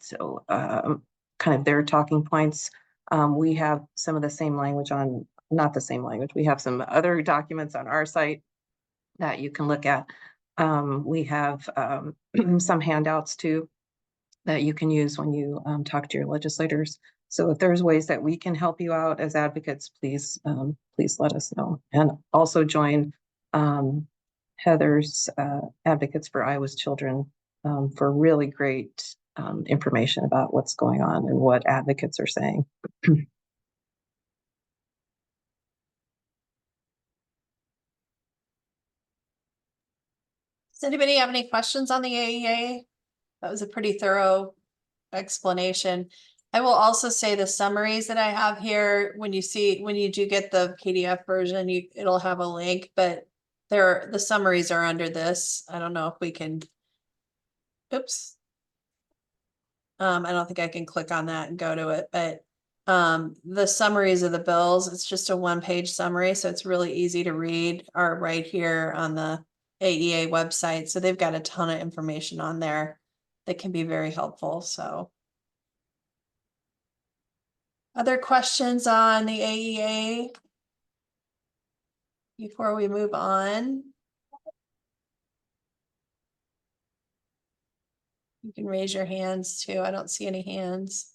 kind of their talking points. We have some of the same language on, not the same language. We have some other documents on our site that you can look at. We have some handouts too that you can use when you talk to your legislators. So if there's ways that we can help you out as advocates, please let us know. And also join Heather's Advocates for Iowa's Children for really great information about what's going on and what advocates are saying. Does anybody have any questions on the AEA? That was a pretty thorough explanation. I will also say the summaries that I have here, when you do get the PDF version, it'll have a link, but the summaries are under this. I don't know if we can, oops. I don't think I can click on that and go to it, but the summaries of the bills, it's just a 1-page summary, so it's really easy to read, are right here on the AEA website. So they've got a ton of information on there that can be very helpful. So other questions on the AEA before we move on? You can raise your hands too. I don't see any hands.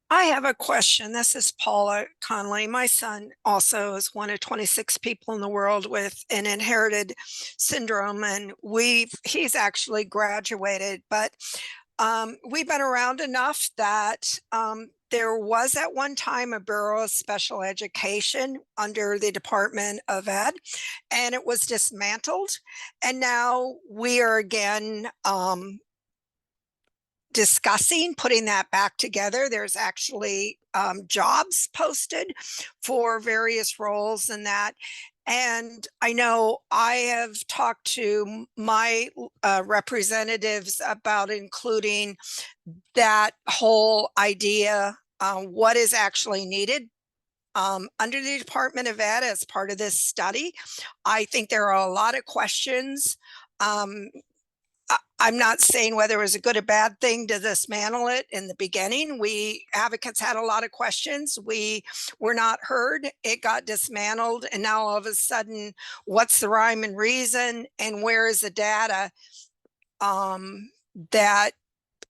I have a question. This is Paula Conley. My son also is one of 26 people in the world with an inherited syndrome, and he's actually graduated, but we've been around enough that there was at one time a Bureau of Special Education under the Department of Ed, and it was dismantled. And now we are again discussing putting that back together. There's actually jobs posted for various roles in that. And I know I have talked to my representatives about including that whole idea, what is actually needed under the Department of Ed as part of this study. I think there are a lot of questions. I'm not saying whether it was a good or bad thing to dismantle it in the beginning. We advocates had a lot of questions. We were not heard. It got dismantled. And now all of a sudden, what's the rhyme and reason? And where is the data that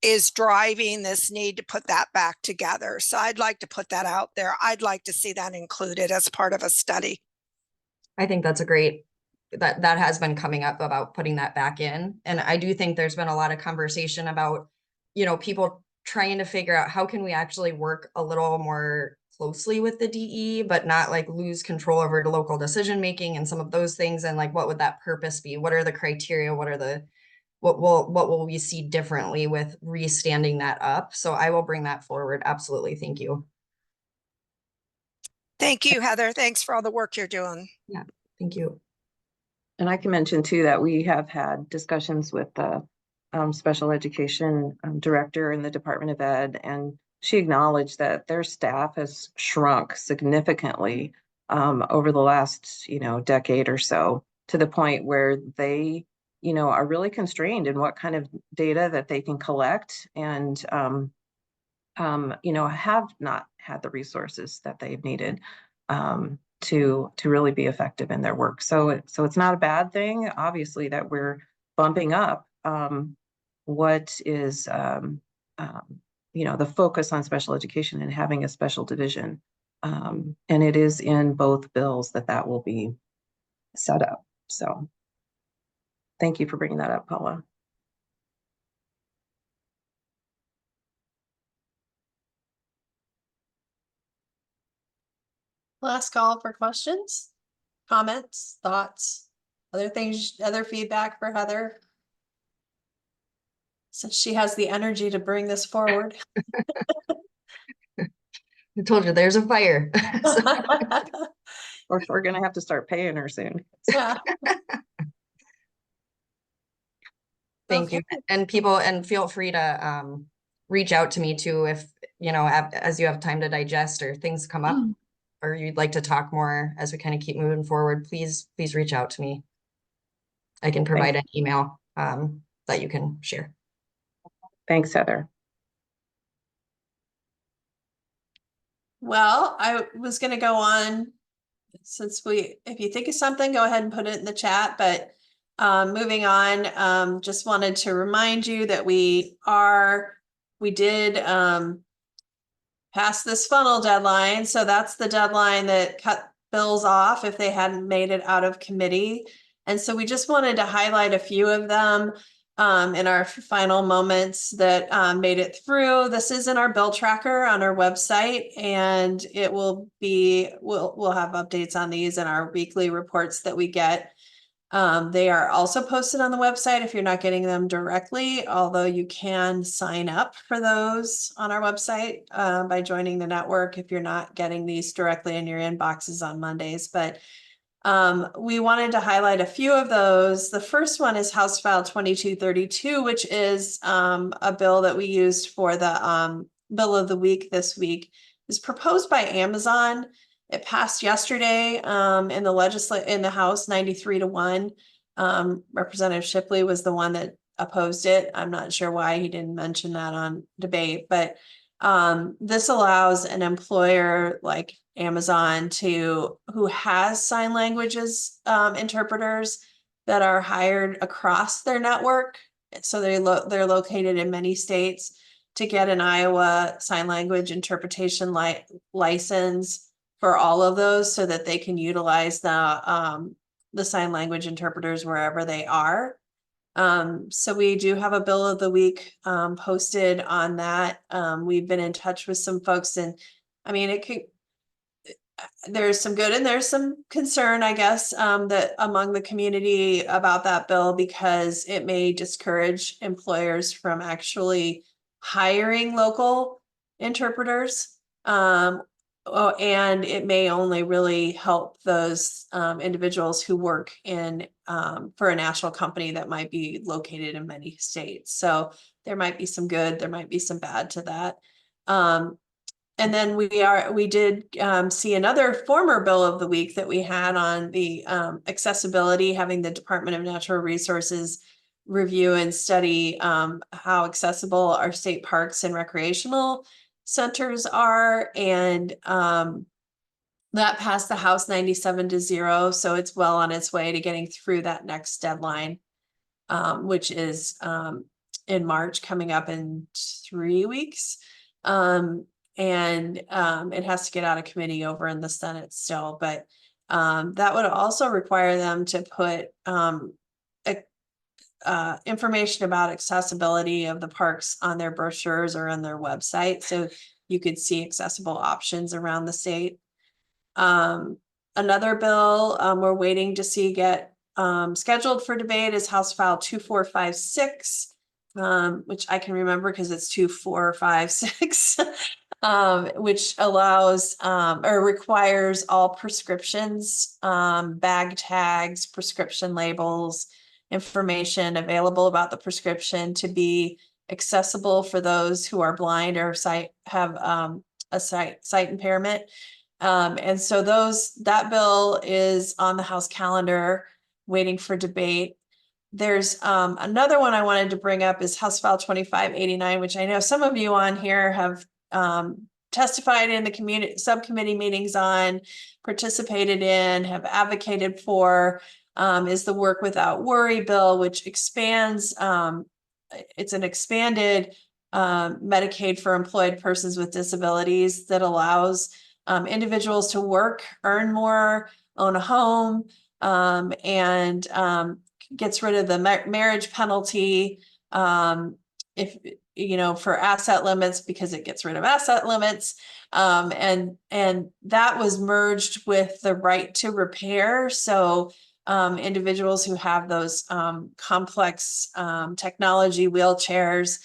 is driving this need to put that back together? So I'd like to put that out there. I'd like to see that included as part of a study. I think that's a great, that has been coming up about putting that back in. And I do think there's been a lot of conversation about, you know, people trying to figure out how can we actually work a little more closely with the DE, but not like lose control over the local decision making and some of those things. And like, what would that purpose be? What are the criteria? What will we see differently with restanding that up? So I will bring that forward. Absolutely. Thank you. Thank you, Heather. Thanks for all the work you're doing. Yeah, thank you. And I can mention too that we have had discussions with the special education director in the Department of Ed, and she acknowledged that their staff has shrunk significantly over the last, decade or so, to the point where they, are really constrained in what kind of data that they can collect, and have not had the resources that they've needed to really be effective in their work. So it's not a bad thing, obviously, that we're bumping up what is the focus on special education and having a special division. And it is in both bills that will be set up. So thank you for bringing that up, Paula. Last call for questions, comments, thoughts, other things, other feedback for Heather, since she has the energy to bring this forward. I told you there's a fire. Or we're gonna have to start paying her soon. Yeah. Thank you. And feel free to reach out to me too if, as you have time to digest or things come up. or you'd like to talk more as we kind of keep moving forward, please reach out to me. I can provide an email that you can share. Thanks, Heather. Well, I was gonna go on, since if you think of something, go ahead and put it in the chat, but moving on, just wanted to remind you that we did pass this funnel deadline. So that's the deadline that cut bills off if they hadn't made it out of committee. And so we just wanted to highlight a few of them in our final moments that made it through. This is in our bill tracker on our website, and it will be, we'll have updates on these in our weekly reports that we get. They are also posted on the website if you're not getting them directly, although you can sign up for those on our website by joining the network if you're not getting these directly in your inboxes on Mondays. But we wanted to highlight a few of those. The first one is House File 2232, which is a bill that we used for the bill of the week this week. It's proposed by Amazon. It passed yesterday in the House 93-1. Representative Shipley was the one that opposed it. I'm not sure why he didn't mention that on debate, but this allows an employer like Amazon who has sign languages interpreters that are hired across their network. So they're located in many states, to get an Iowa sign language interpretation license for all of those, so that they can utilize the sign language interpreters wherever they are. So we do have a bill of the week posted on that. We've been in touch with some folks, and I mean, there's some good and there's some concern, I guess, that among the community about that bill, because it may discourage employers from actually hiring local interpreters. And it may only really help those individuals who work for a national company that might be located in many states. So there might be some good, there might be some bad to that. And then we did see another former bill of the week that we had on the accessibility, having the Department of Natural Resources review and study how accessible our state parks and recreational centers are. And that passed the House 97-0. So it's well on its way to getting through that next deadline, which is in March, coming up in 3 weeks. And it has to get out of committee over in the Senate still, but that would also require them to put information about accessibility of the parks on their brochures or on their website, so you could see accessible options around the state. Another bill we're waiting to see get scheduled for debate is House File 2456, which I can remember because it's 2456. Which allows or requires all prescriptions, bag tags, prescription labels, information available about the prescription to be accessible for those who are blind or have a sight impairment. And so that bill is on the House calendar waiting for debate. There's another one I wanted to bring up is House File 2589, which I know some of you on here have testified in the community subcommittee meetings on, participated in, have advocated for, is the Work Without Worry bill, which expands, it's an expanded Medicaid for employed persons with disabilities that allows individuals to work, earn more, own a home, and gets rid of the marriage penalty for asset limits, because it gets rid of asset limits. And that was merged with the right to repair. So individuals who have those complex technology wheelchairs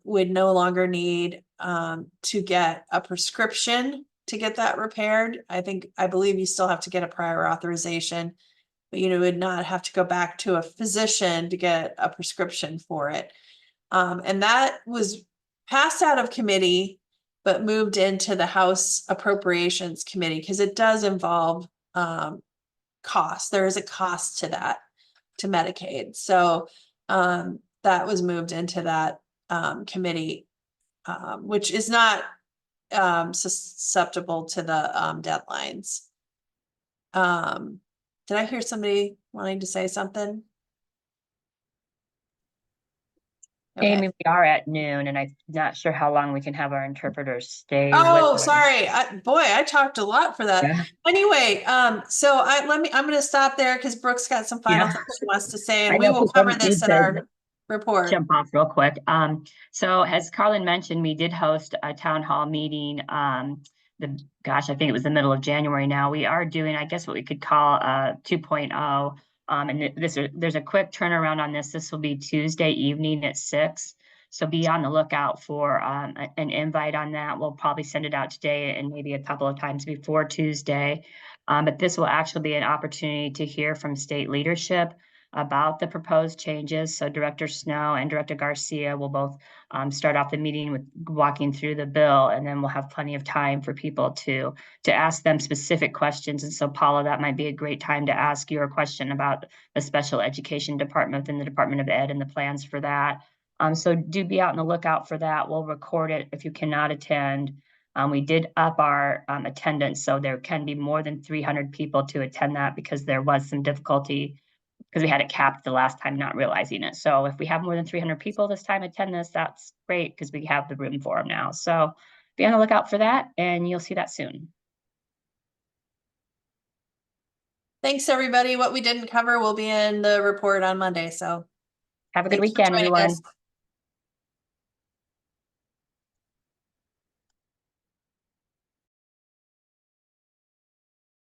would no longer need to get a prescription to get that repaired. I believe you still have to get a prior authorization, but you would not have to go back to a physician to get a prescription for it. And that was passed out of committee but moved into the House Appropriations Committee because it does involve cost. There is a cost to that, to Medicaid. So that was moved into that committee, which is not susceptible to the deadlines. Did I hear somebody wanting to say something? Okay. Amy, we are at noon and I'm not sure how long we can have our interpreters stay. Oh, with us. sorry. Boy, I talked a lot for that. Yeah. Anyway, so I'm going to stop there because Brooke's got some final things she wants to say, and I we know will people cover this need in to our report. Jump off real quick. So as Carlin mentioned, we did host a town hall meeting. I think it was the middle of January now. We are doing, I guess, what we could call 2.0. And there's a quick turnaround on this. This will be Tuesday evening at 6. So be on the lookout for an invite on that. We'll probably send it out today and maybe a couple of times before Tuesday. But this will actually be an opportunity to hear from state leadership about the proposed changes. So Director Snow and Director Garcia will both start off the meeting with walking through the bill, and then we'll have plenty of time for people to ask them specific questions. And so Paula, that might be a great time to ask your question about the special education department within the Department of Ed and the plans for that. So do be out on the lookout for that. We'll record it if you cannot attend. We did up our attendance, so there can be more than 300 people to attend that because there was some difficulty because we had it capped the last time, not realizing it. So if we have more than 300 people this time attend this, that's great because we have the room for them now. So be on the lookout for that and you'll see that soon. Thanks, everybody. What we didn't cover will be in the report on Monday. So Have a good thanks for weekend, joining everyone. us.